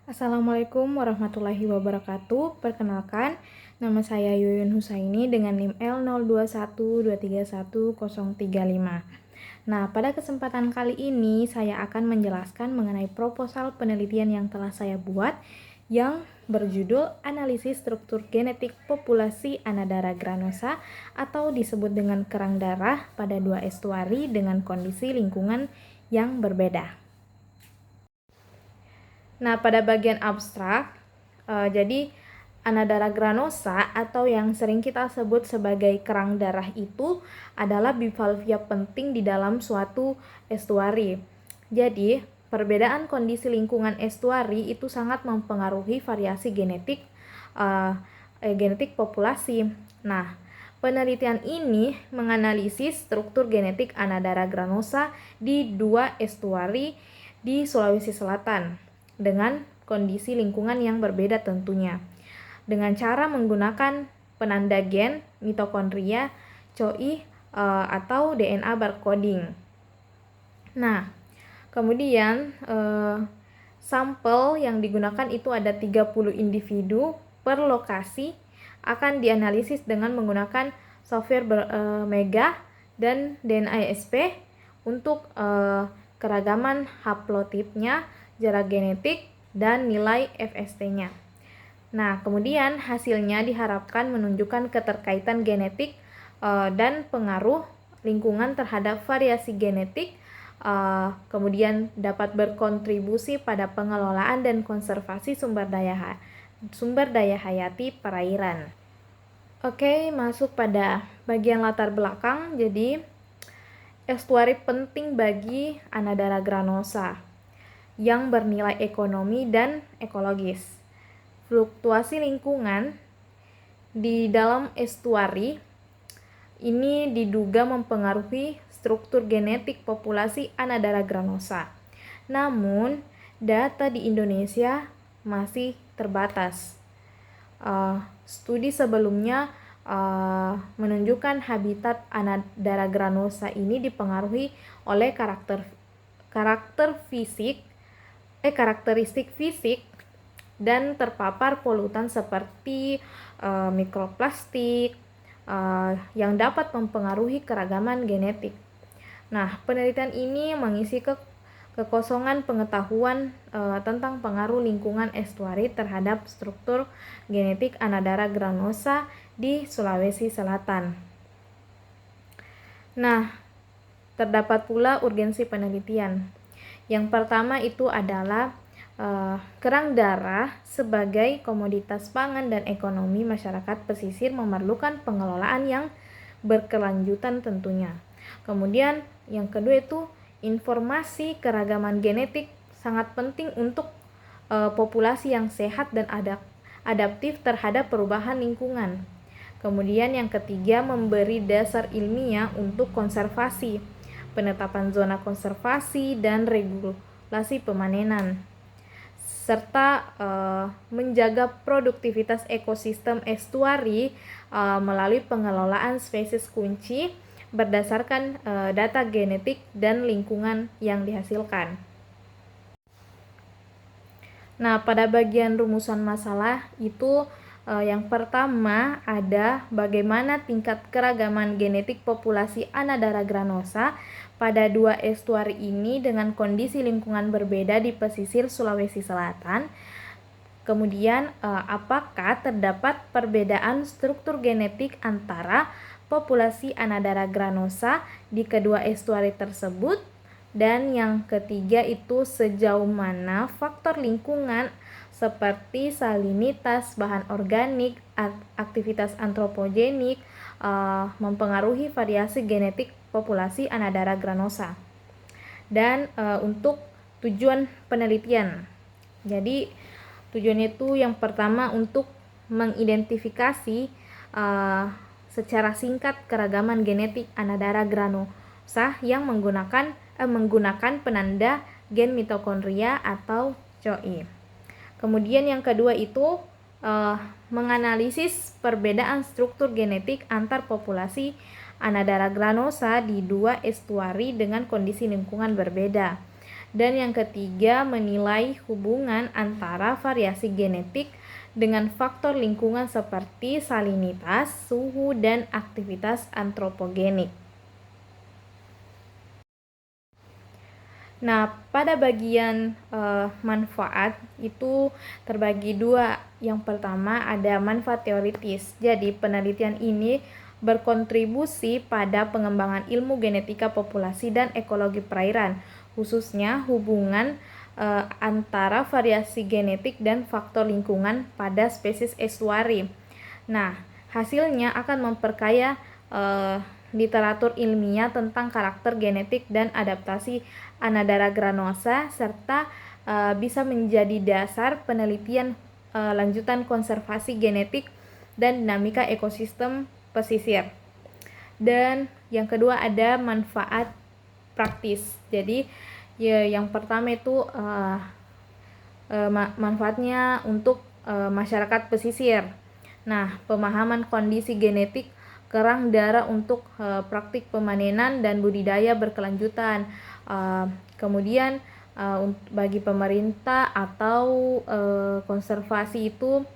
Assalamualaikum warahmatullahi wabarakatuh. Perkenalkan, nama saya Yuyun Husaini dengan NIM L0212311035. Nah, pada kesempatan kali ini saya akan menjelaskan mengenai proposal penelitian yang telah saya buat yang berjudul Analisis Struktur Genetik Populasi Anadara granosa atau disebut dengan kerang darah pada dua estuari dengan kondisi lingkungan yang berbeda. Nah, pada bagian abstrak, jadi Anadara granosa atau yang sering kita sebut sebagai kerang darah itu adalah bivalvia penting di dalam suatu estuari. Jadi, perbedaan kondisi lingkungan estuari itu sangat mempengaruhi variasi genetik populasi. Nah, penelitian ini menganalisis struktur genetik Anadara granosa di dua estuari di Sulawesi Selatan dengan kondisi lingkungan yang berbeda tentunya, dengan cara menggunakan penanda gen, mitokondria, COI, atau DNA barcoding. Nah, kemudian sampel yang digunakan itu ada 30 individu per lokasi, akan dianalisis dengan menggunakan software Mega dan DNASP untuk keragaman haplotipnya, jarak genetik, dan nilai FST-nya. Nah, kemudian hasilnya diharapkan menunjukkan keterkaitan genetik dan pengaruh lingkungan terhadap variasi genetik, kemudian dapat berkontribusi pada pengelolaan dan konservasi sumber daya hayati perairan. Oke, masuk pada bagian latar belakang. Jadi, estuari penting bagi Anadara granosa yang bernilai ekonomi dan ekologis. Fluktuasi lingkungan di dalam estuari ini diduga mempengaruhi struktur genetik populasi Anadara granosa. Namun, data di Indonesia masih terbatas. Studi sebelumnya menunjukkan habitat Anadara granosa ini dipengaruhi oleh karakteristik fisik dan terpapar polutan seperti mikroplastik yang dapat mempengaruhi keragaman genetik. Nah, penelitian ini mengisi kekosongan pengetahuan tentang pengaruh lingkungan estuari terhadap struktur genetik Anadara granosa di Sulawesi Selatan. Nah, terdapat pula urgensi penelitian. Yang pertama itu adalah kerang darah sebagai komoditas pangan dan ekonomi masyarakat pesisir memerlukan pengelolaan yang berkelanjutan tentunya. Kemudian yang kedua itu informasi keragaman genetik sangat penting untuk populasi yang sehat dan adaptif terhadap perubahan lingkungan. Kemudian yang ketiga memberi dasar ilmiah untuk konservasi, penetapan zona konservasi dan regulasi pemanenan, serta menjaga produktivitas ekosistem estuari melalui pengelolaan spesies kunci berdasarkan data genetik dan lingkungan yang dihasilkan. Nah, pada bagian rumusan masalah itu yang pertama ada bagaimana tingkat keragaman genetik populasi Anadara granosa pada dua estuari ini dengan kondisi lingkungan berbeda di pesisir Sulawesi Selatan. Kemudian apakah terdapat perbedaan struktur genetik antara populasi Anadara granosa di kedua estuari tersebut? Dan yang ketiga itu sejauh mana faktor lingkungan seperti salinitas, bahan organik, aktivitas antropogenik mempengaruhi variasi genetik populasi Anadara granosa. Dan untuk tujuan penelitian, jadi tujuannya itu yang pertama untuk mengidentifikasi secara singkat keragaman genetik Anadara granosa yang menggunakan penanda gen mitokondria atau COI. Kemudian yang kedua itu menganalisis perbedaan struktur genetik antar populasi Anadara granosa di dua estuari dengan kondisi lingkungan berbeda. Dan yang ketiga, menilai hubungan antara variasi genetik dengan faktor lingkungan seperti salinitas, suhu, dan aktivitas antropogenik. Nah, pada bagian manfaat itu terbagi dua. Yang pertama ada manfaat teoritis. Jadi, penelitian ini berkontribusi pada pengembangan ilmu genetika populasi dan ekologi perairan, khususnya hubungan antara variasi genetik dan faktor lingkungan pada spesies estuari. Nah, hasilnya akan memperkaya literatur ilmiah tentang karakter genetik dan adaptasi Anadara granosa serta bisa menjadi dasar penelitian lanjutan konservasi genetik dan dinamika ekosistem pesisir. Dan yang kedua ada manfaat praktis. Jadi yang pertama itu manfaatnya untuk masyarakat pesisir. Nah, pemahaman kondisi genetik kerang darah untuk praktik pemanenan dan budidaya berkelanjutan. Kemudian bagi pemerintah atau konservasi itu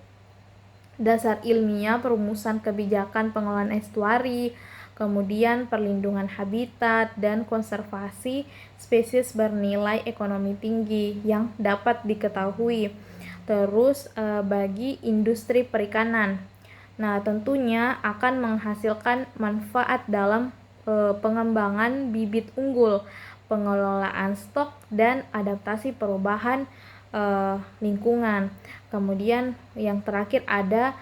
dasar ilmiah perumusan kebijakan pengelolaan estuari, kemudian perlindungan habitat dan konservasi spesies bernilai ekonomi tinggi yang dapat diketahui. Terus bagi industri perikanan, nah tentunya akan menghasilkan manfaat dalam pengembangan bibit unggul, pengelolaan stok, dan adaptasi perubahan lingkungan. Kemudian yang terakhir ada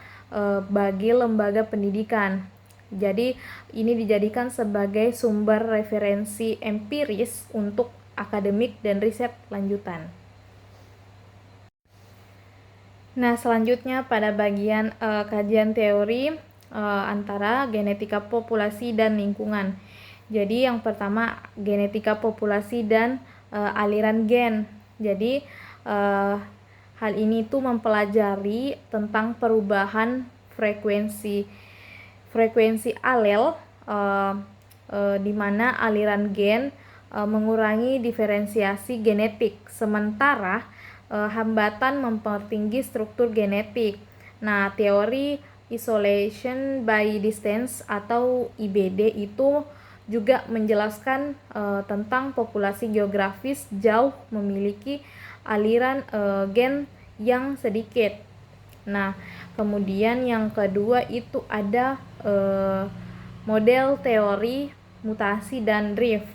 bagi lembaga pendidikan. Jadi ini dijadikan sebagai sumber referensi empiris untuk akademik dan riset lanjutan. Nah, selanjutnya pada bagian kajian teori antara genetika populasi dan lingkungan. Jadi yang pertama genetika populasi dan aliran gen. Jadi hal ini tuh mempelajari tentang perubahan frekuensi alel di mana aliran gen mengurangi diferensiasi genetik, sementara hambatan mempertinggi struktur genetik. Nah, teori isolation by distance atau IBD itu juga menjelaskan tentang populasi geografis jauh memiliki aliran gen yang sedikit. Nah, kemudian yang kedua itu ada model teori mutasi dan drift.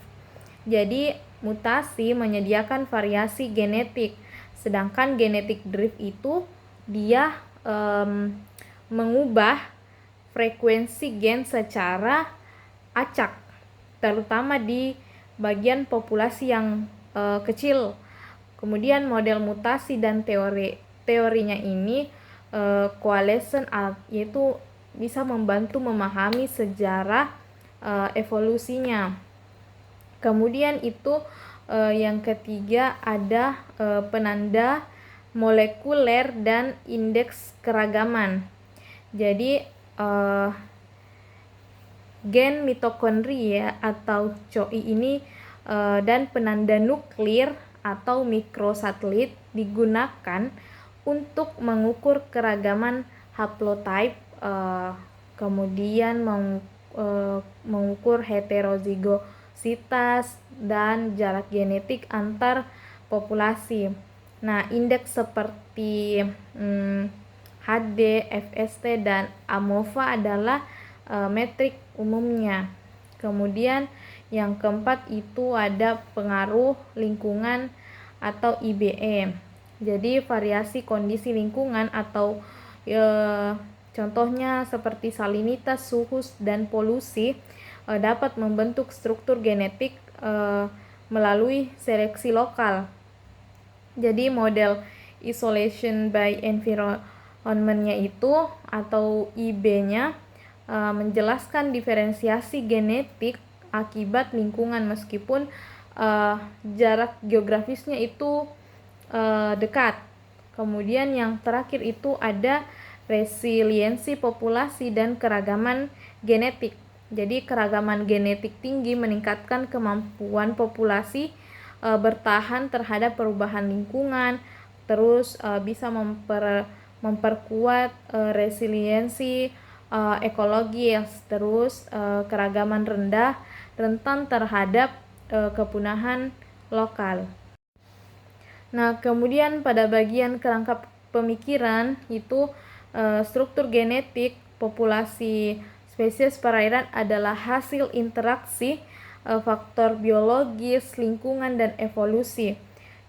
Jadi, mutasi menyediakan variasi genetik, sedangkan genetic drift itu dia mengubah frekuensi gen secara acak, terutama di bagian populasi yang kecil. Kemudian model mutasi dan teorinya ini coalescent, yaitu bisa membantu memahami sejarah evolusinya. Kemudian itu yang ketiga ada penanda molekuler dan indeks keragaman. Jadi gen mitokondria atau COI ini dan penanda nuklir atau mikrosatelit digunakan untuk mengukur keragaman haplotype, kemudian mengukur heterozigositas dan jarak genetik antar populasi. Nah, indeks seperti HD, FST, dan AMOVA adalah metrik umumnya. Kemudian yang keempat itu ada pengaruh lingkungan atau IBE. Jadi variasi kondisi lingkungan atau contohnya seperti salinitas, suhu, dan polusi dapat membentuk struktur genetik melalui seleksi lokal. Jadi model isolation by environment-nya itu atau IB-nya menjelaskan diferensiasi genetik akibat lingkungan meskipun jarak geografisnya itu dekat. Kemudian yang terakhir itu ada resiliensi populasi dan keragaman genetik. Jadi keragaman genetik tinggi meningkatkan kemampuan populasi bertahan terhadap perubahan lingkungan, terus bisa memperkuat resiliensi ekologis, terus keragaman rentan terhadap kepunahan lokal. Nah, kemudian pada bagian kerangka pemikiran itu struktur genetik populasi spesies perairan adalah hasil interaksi faktor biologis, lingkungan, dan evolusi,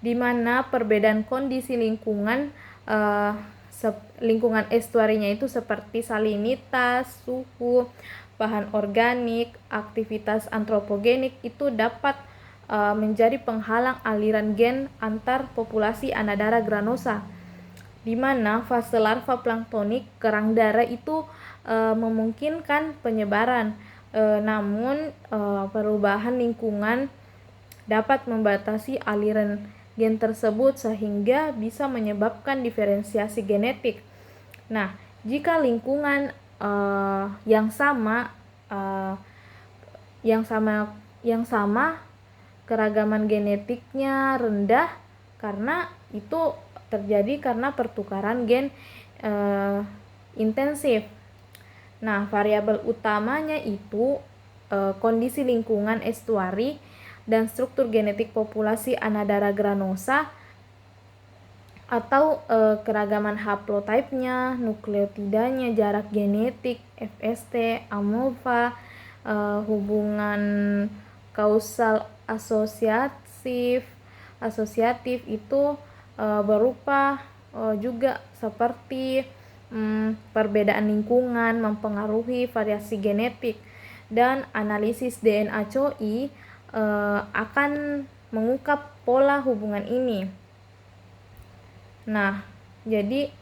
di mana perbedaan kondisi lingkungan lingkungan estuarinya itu seperti salinitas, suhu, bahan organik, aktivitas antropogenik itu dapat menjadi penghalang aliran gen antar populasi Anadara granosa, di mana fase larva planktonik kerang darah itu memungkinkan penyebaran, namun perubahan lingkungan dapat membatasi aliran gen tersebut sehingga bisa menyebabkan diferensiasi genetik. Nah, jika lingkungan yang sama keragaman genetiknya rendah karena itu terjadi karena pertukaran gen intensif. Nah, variabel utamanya itu kondisi lingkungan estuari dan struktur genetik populasi Anadara granosa atau keragaman haplotype-nya, nukleotidanya, jarak genetik, FST, AMOVA, hubungan kausal asosiatif itu berupa juga seperti perbedaan lingkungan mempengaruhi variasi genetik, dan analisis DNA COI akan mengungkap pola hubungan ini. Nah, jadi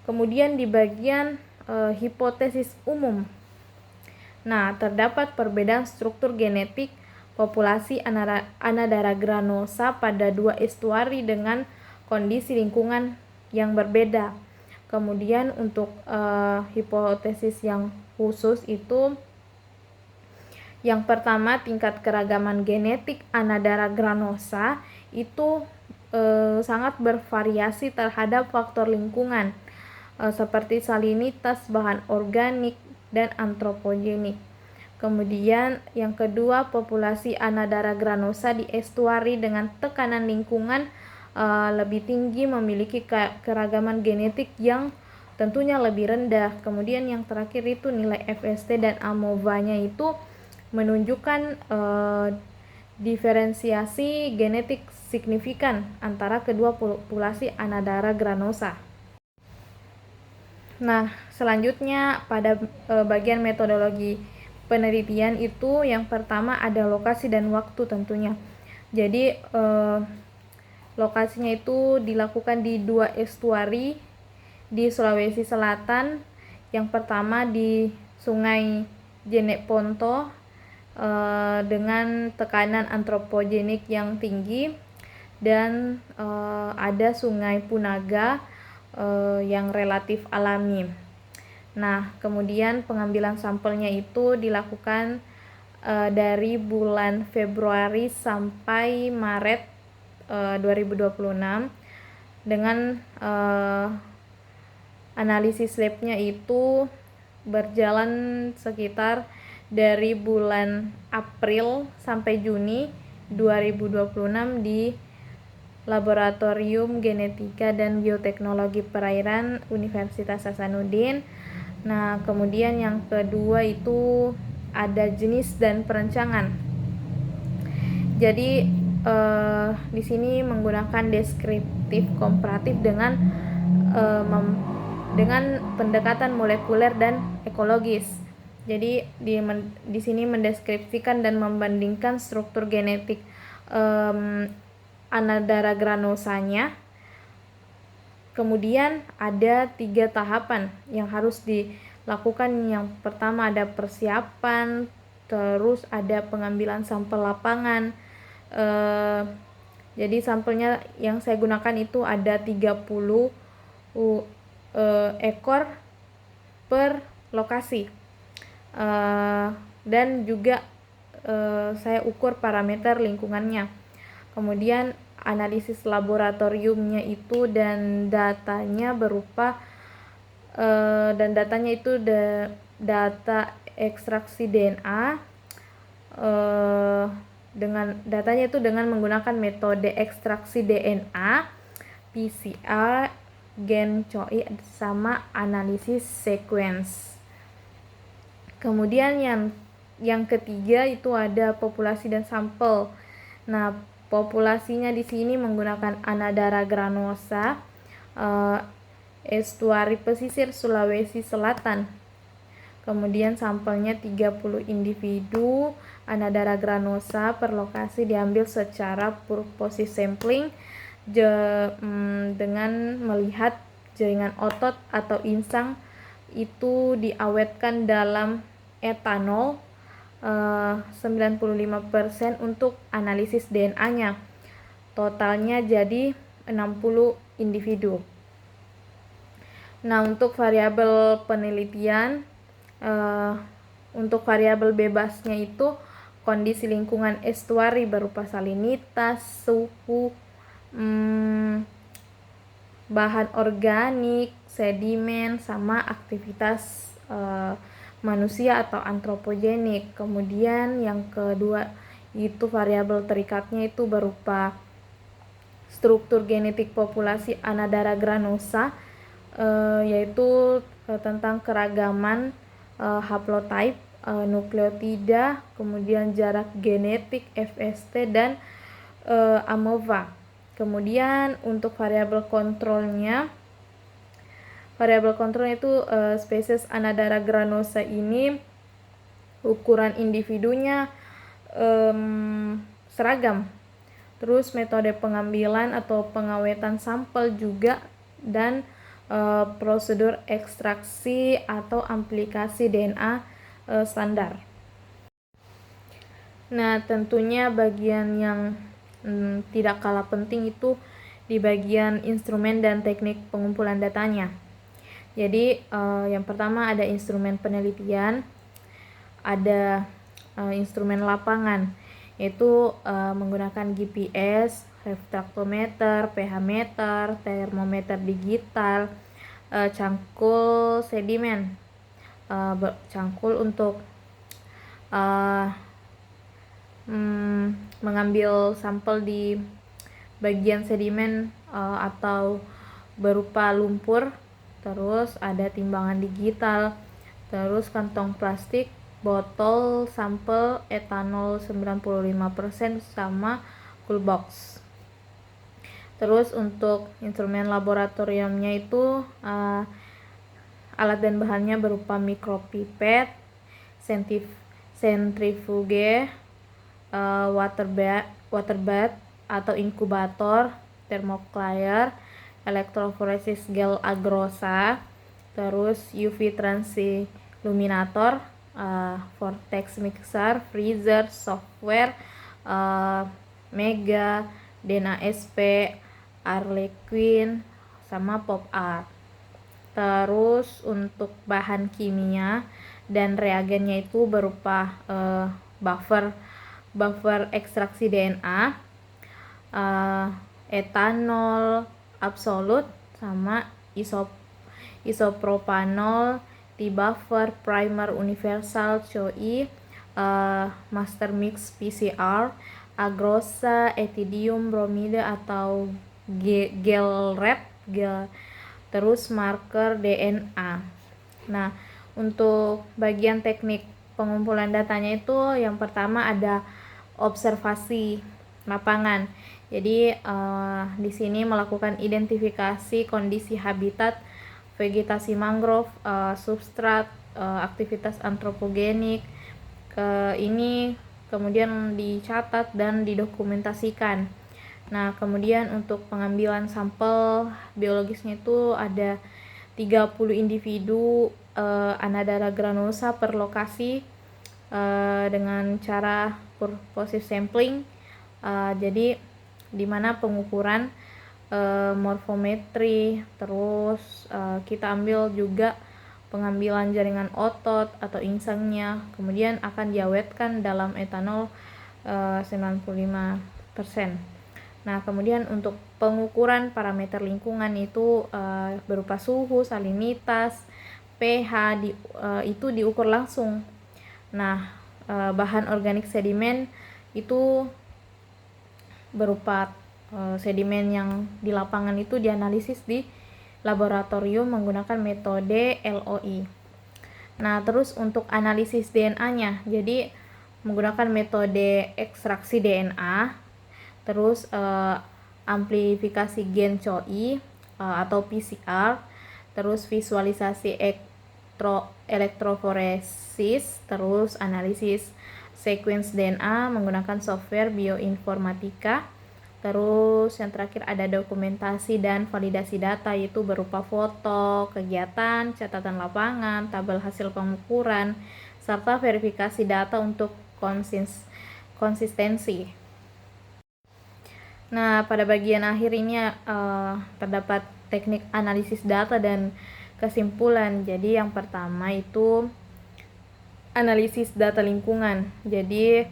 kemudian di bagian hipotesis umum. Nah, terdapat perbedaan struktur genetik populasi Anadara granosa pada dua estuari dengan kondisi lingkungan yang berbeda. Kemudian untuk hipotesis yang khusus itu, yang pertama, tingkat keragaman genetik Anadara granosa itu sangat bervariasi terhadap faktor lingkungan seperti salinitas, bahan organik, dan antropogenik. Kemudian yang kedua, populasi Anadara granosa di estuari dengan tekanan lingkungan lebih tinggi memiliki keragaman genetik yang tentunya lebih rendah. Kemudian yang terakhir itu nilai FST dan AMOVA-nya itu menunjukkan diferensiasi genetik signifikan antara kedua populasi Anadara granosa. Nah, selanjutnya pada bagian metodologi penelitian itu yang pertama ada lokasi dan waktu tentunya. Jadi lokasinya itu dilakukan di dua estuari di Sulawesi Selatan. Yang pertama di Sungai Jeneponto dengan tekanan antropogenik yang tinggi, dan ada Sungai Punaga yang relatif alami. Nah, kemudian pengambilan sampelnya itu dilakukan dari bulan Februari sampai Maret 2026 dengan analisis labnya itu berjalan sekitar dari bulan April sampai Juni 2026 di Laboratorium Genetika dan Bioteknologi Perairan Universitas Hasanuddin. Nah, kemudian yang kedua itu ada jenis dan perencangan. Jadi di sini menggunakan deskriptif komparatif dengan pendekatan molekuler dan ekologis. Jadi di sini mendeskripsikan dan membandingkan struktur genetik Anadara granosanya. Kemudian ada 3 tahapan yang harus dilakukan. Yang pertama ada persiapan, terus ada pengambilan sampel lapangan. Jadi sampelnya yang saya gunakan itu ada 30 ekor per lokasi, dan juga saya ukur parameter lingkungannya. Kemudian analisis laboratoriumnya itu dan datanya itu data ekstraksi DNA, dengan menggunakan metode ekstraksi DNA, PCR, gen COI sama analisis sequence. Kemudian yang ketiga itu ada populasi dan sampel. Nah, populasinya di sini menggunakan Anadara granosa, estuari pesisir Sulawesi Selatan. Kemudian sampelnya 30 individu Anadara granosa per lokasi diambil secara purposive sampling dengan melihat jaringan otot atau insang itu diawetkan dalam etanol 95% untuk analisis DNA. Totalnya jadi 60 individu. Nah, untuk variabel penelitian, untuk variabel bebasnya itu kondisi lingkungan estuari berupa salinitas, suhu, bahan organik, sedimen, sama aktivitas manusia atau antropogenik. Kemudian yang kedua itu variabel terikatnya itu berupa struktur genetik populasi Anadara granosa, yaitu tentang keragaman haplotype, nukleotida, kemudian jarak genetik FST dan AMOVA. Kemudian untuk variabel kontrolnya itu spesies Anadara granosa ini ukuran individunya seragam. Terus metode pengambilan atau pengawetan sampel juga, dan prosedur ekstraksi atau aplikasi DNA standar. Nah, tentunya bagian yang tidak kalah penting itu di bagian instrumen dan teknik pengumpulan datanya. Jadi yang pertama ada instrumen penelitian, ada instrumen lapangan, yaitu menggunakan GPS, refraktometer, pH meter, termometer digital, cangkul sedimen, cangkul untuk mengambil sampel di bagian sedimen atau berupa lumpur. Terus ada timbangan digital, terus kantong plastik, botol sampel etanol 95% sama cool box. Terus untuk instrumen laboratoriumnya itu alat dan bahannya berupa mikropipet, sentrifuge, water bath atau inkubator, thermocline, elektroforesis gel agrosa, terus UV transiluminator, vortex mixer, freezer, software, Mega, DNASP, Arlequin, sama pop art. Terus untuk bahan kimia dan reagennya itu berupa buffer ekstraksi DNA, etanol absolut, sama isopropanol, T-buffer, primer universal COI, master mix PCR, agrosa, ethidium bromide atau gel red, terus marker DNA. Nah, untuk bagian teknik pengumpulan datanya itu yang pertama ada observasi lapangan. Jadi di sini melakukan identifikasi kondisi habitat, vegetasi mangrove, substrat, aktivitas antropogenik. Ini kemudian dicatat dan didokumentasikan. Nah, kemudian untuk pengambilan sampel biologisnya itu ada 30 individu Anadara granosa per lokasi dengan cara purposive sampling. Jadi di mana pengukuran morfometri, terus kita ambil juga pengambilan jaringan otot atau insangnya, kemudian akan diawetkan dalam etanol 95%. Nah, kemudian untuk pengukuran parameter lingkungan itu berupa suhu, salinitas, pH itu diukur langsung. Nah, bahan organik sedimen itu berupa sedimen yang di lapangan itu dianalisis di laboratorium menggunakan metode LOI. Nah, terus untuk analisis DNA-nya, jadi menggunakan metode ekstraksi DNA, terus amplifikasi gen COI atau PCR, terus visualisasi elektroforesis, terus analisis sequence DNA menggunakan software bioinformatika. Terus yang terakhir ada dokumentasi dan validasi data, yaitu berupa foto, kegiatan, catatan lapangan, tabel hasil pengukuran, serta verifikasi data untuk konsistensi. Nah, pada bagian akhir ini terdapat teknik analisis data dan kesimpulan. Jadi yang pertama itu analisis data lingkungan. Jadi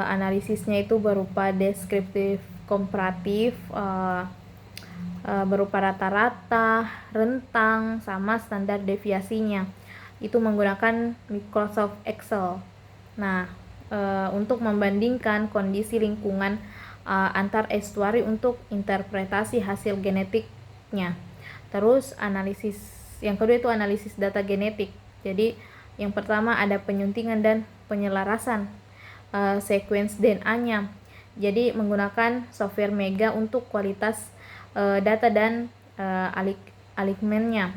analisisnya itu berupa deskriptif komparatif, berupa rata-rata, rentang, sama standar deviasinya. Itu menggunakan Microsoft Excel. Nah, untuk membandingkan kondisi lingkungan antar estuari untuk interpretasi hasil genetiknya. Terus analisis yang kedua itu analisis data genetik. Jadi yang pertama ada penyuntingan dan penyelarasan sequence DNA-nya. Jadi menggunakan software Mega untuk kualitas data dan alignment-nya.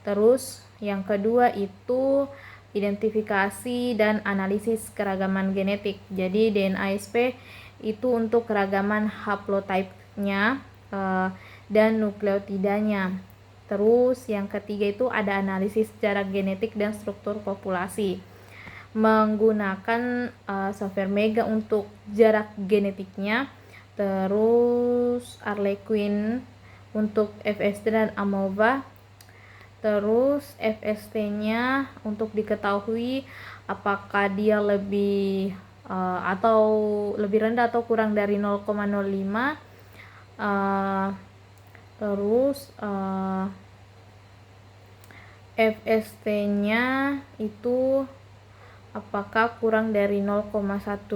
Terus yang kedua itu identifikasi dan analisis keragaman genetik. Jadi DNASP itu untuk keragaman haplotype-nya dan nukleotidanya. Terus yang ketiga itu ada analisis jarak genetik dan struktur populasi menggunakan software Mega untuk jarak genetiknya, terus Harlequin untuk FST dan AMOVA. Terus FST-nya untuk diketahui apakah dia lebih atau lebih rendah atau kurang dari 0,05. Terus FST-nya itu apakah kurang dari 0,15.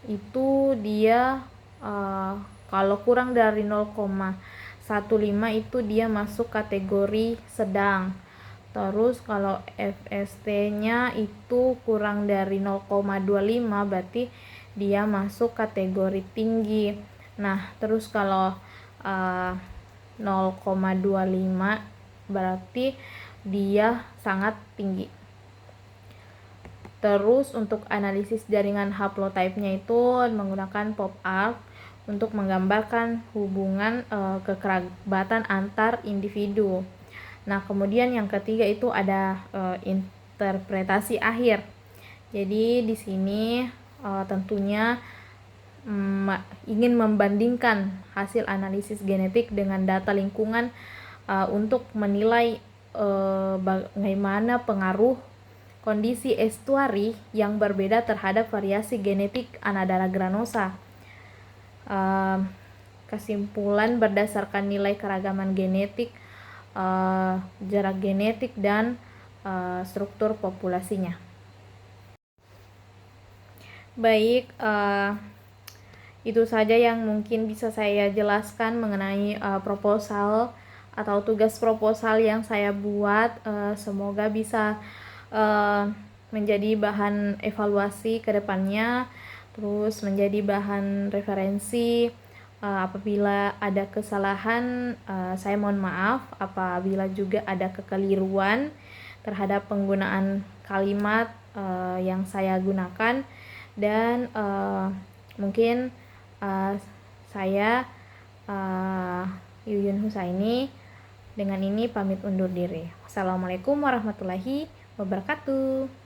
Itu dia kalau kurang dari 0,15 itu dia masuk kategori sedang. Terus kalau FST-nya itu kurang dari 0,25 berarti dia masuk kategori tinggi. Nah, terus kalau 0,25 berarti dia sangat tinggi. Terus untuk analisis jaringan haplotype-nya itu menggunakan PopArc untuk menggambarkan hubungan kekerabatan antar individu. Nah, kemudian yang ketiga itu ada interpretasi akhir. Jadi di sini tentunya ingin membandingkan hasil analisis genetik dengan data lingkungan untuk menilai bagaimana pengaruh kondisi estuari yang berbeda terhadap variasi genetik Anadara granosa. Kesimpulan berdasarkan nilai keragaman genetik, jarak genetik, dan struktur populasinya. Baik, itu saja yang mungkin bisa saya jelaskan mengenai proposal atau tugas proposal yang saya buat. Semoga bisa menjadi bahan evaluasi ke depannya, terus menjadi bahan referensi. Apabila ada kesalahan, saya mohon maaf. Apabila juga ada kekeliruan terhadap penggunaan kalimat yang saya gunakan, dan mungkin saya Yuyun Husaini dengan ini pamit undur diri. Assalamualaikum warahmatullahi wabarakatuh.